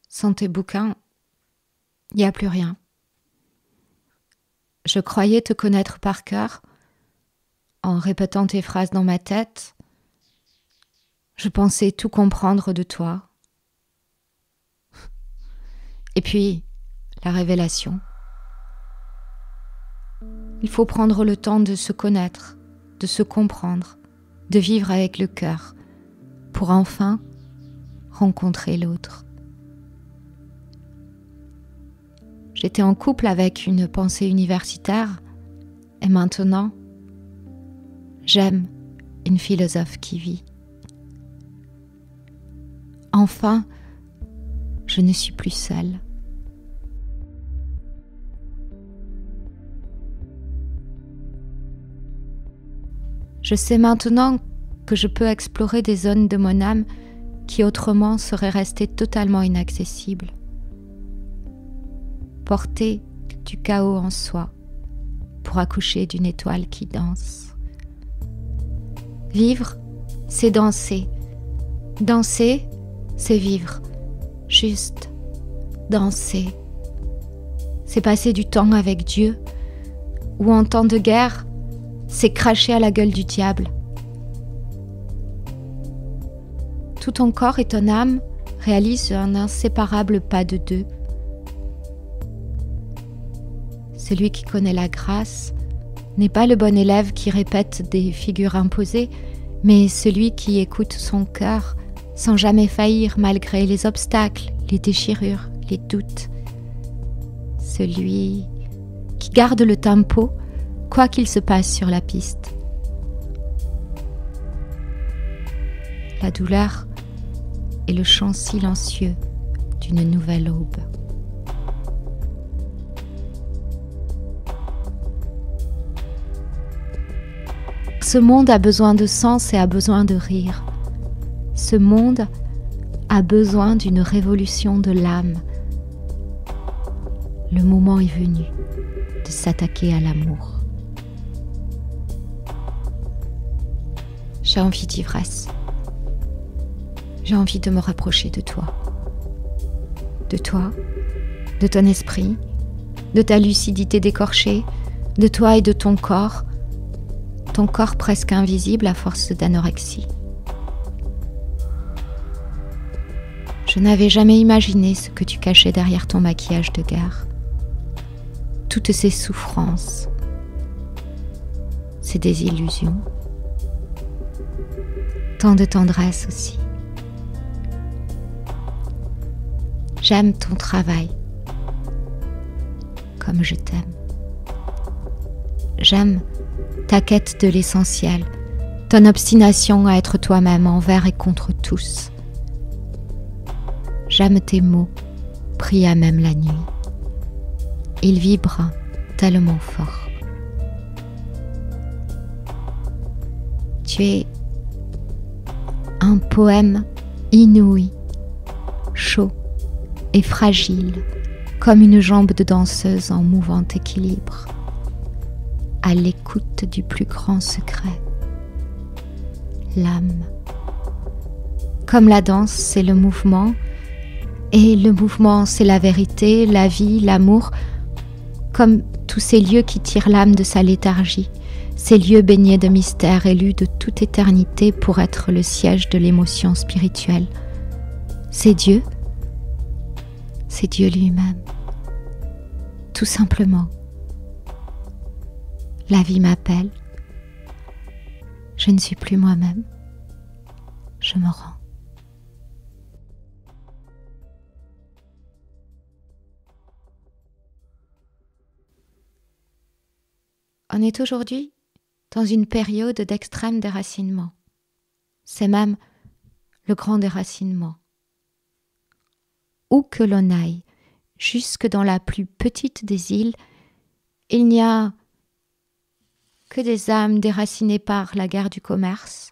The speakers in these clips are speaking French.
Sans tes bouquins, il n'y a plus rien. Je croyais te connaître par cœur, en répétant tes phrases dans ma tête. Je pensais tout comprendre de toi. Et puis, la révélation. Il faut prendre le temps de se connaître, de se comprendre, de vivre avec le cœur, pour enfin rencontrer l'autre. J'étais en couple avec une pensée universitaire et maintenant, j'aime une philosophe qui vit. Enfin, je ne suis plus seule. Je sais maintenant que je peux explorer des zones de mon âme qui autrement seraient restées totalement inaccessibles. Porter du chaos en soi pour accoucher d'une étoile qui danse. Vivre, c'est danser. Danser, c'est vivre. Juste danser. C'est passer du temps avec Dieu, ou en temps de guerre, c'est cracher à la gueule du diable. Tout ton corps et ton âme réalisent un inséparable pas de deux. Celui qui connaît la grâce n'est pas le bon élève qui répète des figures imposées, mais celui qui écoute son cœur sans jamais faillir malgré les obstacles, les déchirures, les doutes. Celui qui garde le tempo, quoi qu'il se passe sur la piste. La douleur est le chant silencieux d'une nouvelle aube. Ce monde a besoin de sens et a besoin de rire. Ce monde a besoin d'une révolution de l'âme. Le moment est venu de s'attaquer à l'amour. J'ai envie d'ivresse. J'ai envie de me rapprocher de toi. De toi, de ton esprit, de ta lucidité décorchée, de toi et de ton corps presque invisible à force d'anorexie. Je n'avais jamais imaginé ce que tu cachais derrière ton maquillage de guerre. Toutes ces souffrances, ces désillusions, tant de tendresse aussi. J'aime ton travail, comme je t'aime. J'aime ta quête de l'essentiel, ton obstination à être toi-même envers et contre tous. J'aime tes mots, pris à même la nuit. Ils vibrent tellement fort. Tu es un poème inouï, chaud et fragile, comme une jambe de danseuse en mouvant équilibre, à l'écoute du plus grand secret, l'âme. Comme la danse, c'est le mouvement, et le mouvement, c'est la vérité, la vie, l'amour, comme tous ces lieux qui tirent l'âme de sa léthargie, ces lieux baignés de mystère élus de toute éternité pour être le siège de l'émotion spirituelle. C'est Dieu lui-même, tout simplement. La vie m'appelle. Je ne suis plus moi-même. Je me rends. On est aujourd'hui dans une période d'extrême déracinement. C'est même le grand déracinement. Où que l'on aille, jusque dans la plus petite des îles, il n'y a que des âmes déracinées par la guerre du commerce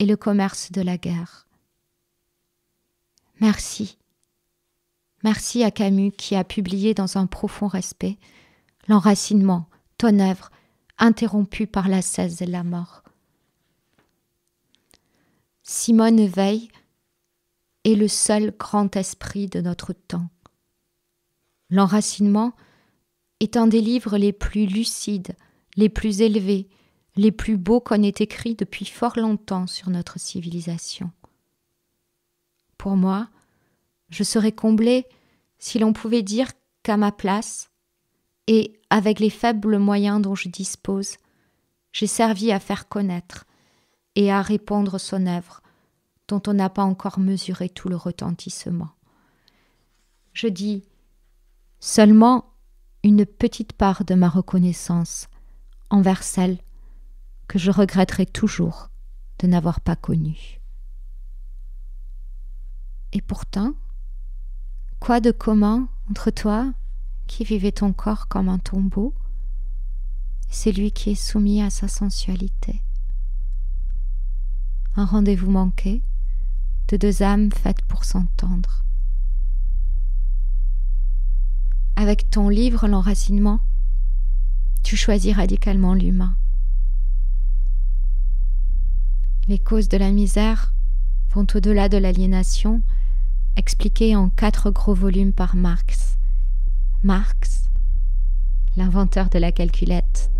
et le commerce de la guerre. Merci. Merci à Camus qui a publié dans un profond respect l'enracinement, ton œuvre, interrompue par l'ascèse et la mort. Simone Veil est le seul grand esprit de notre temps. L'enracinement est un des livres les plus lucides, les plus élevés, les plus beaux qu'on ait écrits depuis fort longtemps sur notre civilisation. Pour moi, je serais comblée si l'on pouvait dire qu'à ma place, et avec les faibles moyens dont je dispose, j'ai servi à faire connaître et à répandre son œuvre, dont on n'a pas encore mesuré tout le retentissement. Je dis seulement une petite part de ma reconnaissance envers celle que je regretterai toujours de n'avoir pas connue. Et pourtant, quoi de commun entre toi, qui vivait ton corps comme un tombeau, et celui qui est soumis à sa sensualité? Un rendez-vous manqué de deux âmes faites pour s'entendre. Avec ton livre, L'enracinement, tu choisis radicalement l'humain. Les causes de la misère vont au-delà de l'aliénation, expliquées en 4 gros volumes par Marx. Marx, l'inventeur de la calculette.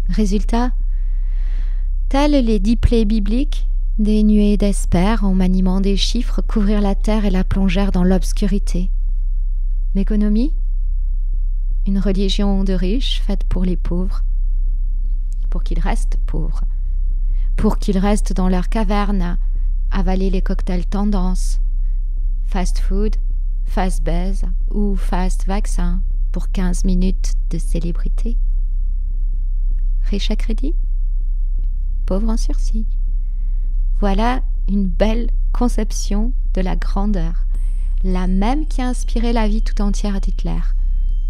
Résultat, tels les 10 plaies bibliques, des nuées d'espers en maniement des chiffres couvrirent la terre et la plongèrent dans l'obscurité. L'économie, une religion de riches faite pour les pauvres, pour qu'ils restent pauvres, pour qu'ils restent dans leur caverne à avaler les cocktails tendance, fast food, fast baise ou fast vaccin pour 15 minutes de célébrité. Riche à crédit, pauvre en sursis. Voilà une belle conception de la grandeur, la même qui a inspiré la vie tout entière d'Hitler.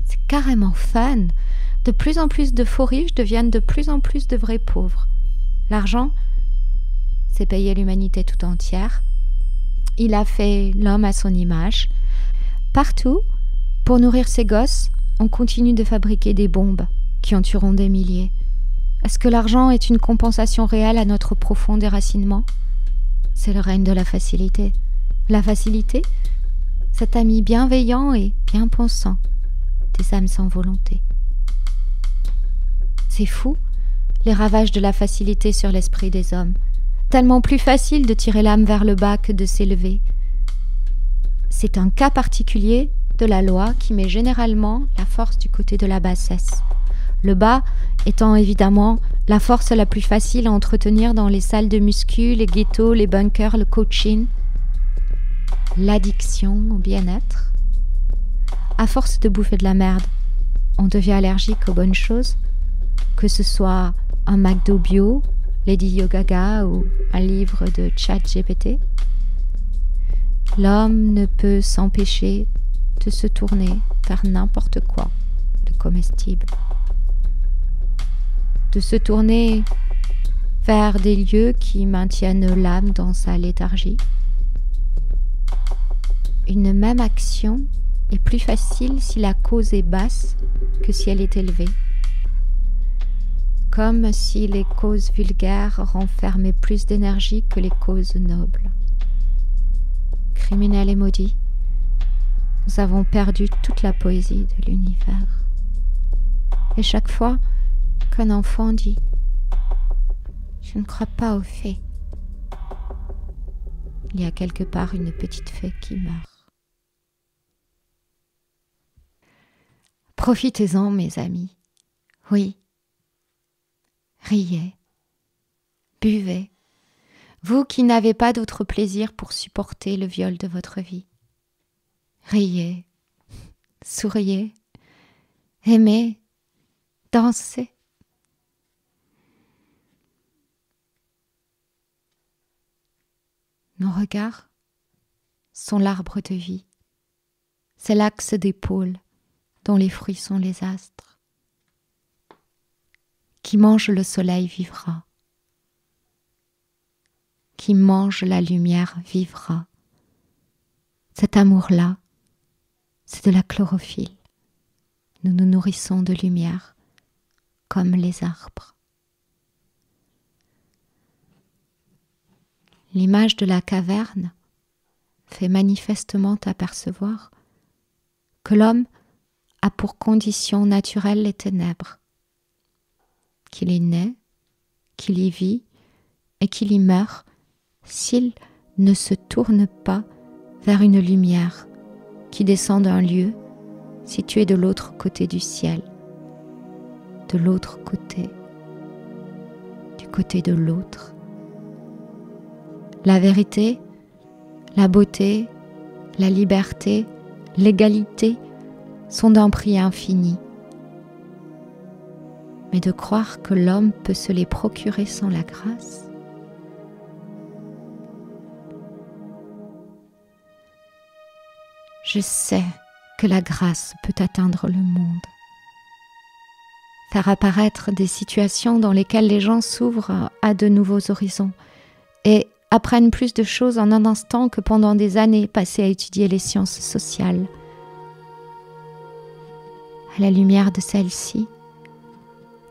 C'est carrément fun. De plus en plus de faux riches deviennent de plus en plus de vrais pauvres. L'argent, c'est payer l'humanité tout entière. Il a fait l'homme à son image. Partout, pour nourrir ses gosses, on continue de fabriquer des bombes qui en tueront des milliers. Est-ce que l'argent est une compensation réelle à notre profond déracinement? C'est le règne de la facilité. La facilité, cet ami bienveillant et bien pensant, des âmes sans volonté. C'est fou, les ravages de la facilité sur l'esprit des hommes. Tellement plus facile de tirer l'âme vers le bas que de s'élever. C'est un cas particulier de la loi qui met généralement la force du côté de la bassesse. Le bas étant évidemment la force la plus facile à entretenir dans les salles de muscu, les ghettos, les bunkers, le coaching. L'addiction au bien-être. À force de bouffer de la merde, on devient allergique aux bonnes choses, que ce soit un McDo bio, Lady Yoga Gaga ou un livre de ChatGPT. L'homme ne peut s'empêcher de se tourner vers n'importe quoi de comestible. De se tourner vers des lieux qui maintiennent l'âme dans sa léthargie. Une même action est plus facile si la cause est basse que si elle est élevée. Comme si les causes vulgaires renfermaient plus d'énergie que les causes nobles. Criminels et maudits, nous avons perdu toute la poésie de l'univers. Et chaque fois qu'un enfant dit « Je ne crois pas aux fées », il y a quelque part une petite fée qui meurt. Profitez-en, mes amis. Oui. Riez. Buvez. Vous qui n'avez pas d'autre plaisir pour supporter le viol de votre vie. Riez. Souriez. Aimez. Dansez. Nos regards sont l'arbre de vie. C'est l'axe d'épaule dont les fruits sont les astres. Qui mange le soleil vivra. Qui mange la lumière vivra. Cet amour-là, c'est de la chlorophylle. Nous nous nourrissons de lumière comme les arbres. L'image de la caverne fait manifestement apercevoir que l'homme a pour condition naturelle les ténèbres, qu'il y naît, qu'il y vit et qu'il y meurt s'il ne se tourne pas vers une lumière qui descend d'un lieu situé de l'autre côté du ciel, de l'autre côté, du côté de l'autre. La vérité, la beauté, la liberté, l'égalité sont d'un prix infini. Mais de croire que l'homme peut se les procurer sans la grâce, je sais que la grâce peut atteindre le monde, faire apparaître des situations dans lesquelles les gens s'ouvrent à de nouveaux horizons et apprennent plus de choses en un instant que pendant des années passées à étudier les sciences sociales. À la lumière de celle-ci,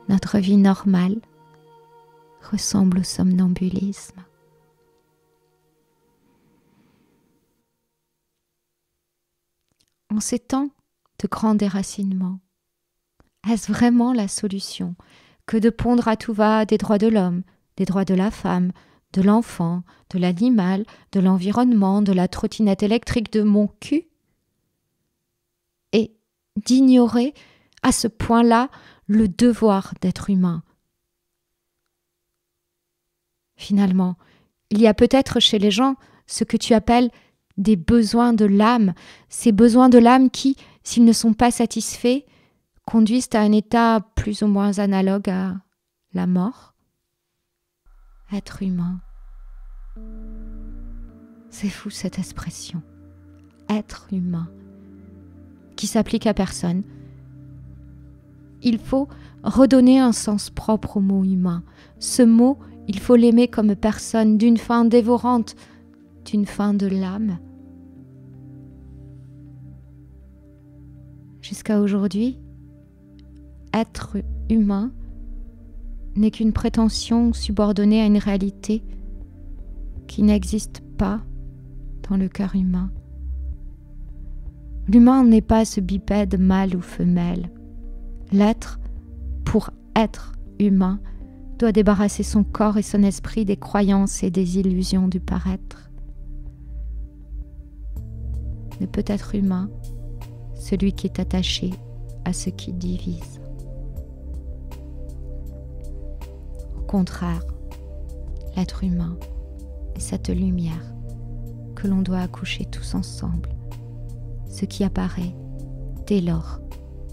notre vie normale ressemble au somnambulisme. En ces temps de grand déracinement, est-ce vraiment la solution que de pondre à tout va des droits de l'homme, des droits de la femme, de l'enfant, de l'animal, de l'environnement, de la trottinette électrique, de mon cul, et d'ignorer à ce point-là le devoir d'être humain? Finalement, il y a peut-être chez les gens ce que tu appelles des besoins de l'âme, ces besoins de l'âme qui, s'ils ne sont pas satisfaits, conduisent à un état plus ou moins analogue à la mort. Être humain. C'est fou cette expression. Être humain. Qui s'applique à personne. Il faut redonner un sens propre au mot humain. Ce mot, il faut l'aimer comme personne, d'une faim dévorante, d'une faim de l'âme. Jusqu'à aujourd'hui, être humain n'est qu'une prétention subordonnée à une réalité qui n'existe pas dans le cœur humain. L'humain n'est pas ce bipède mâle ou femelle. L'être, pour être humain, doit débarrasser son corps et son esprit des croyances et des illusions du paraître. Ne peut être humain celui qui est attaché à ce qui divise. Au contraire, l'être humain est cette lumière que l'on doit accoucher tous ensemble, ce qui apparaît dès lors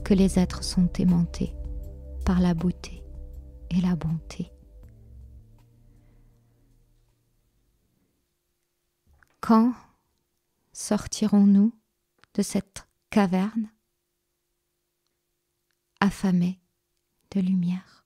que les êtres sont aimantés par la beauté et la bonté. Quand sortirons-nous de cette caverne affamée de lumière?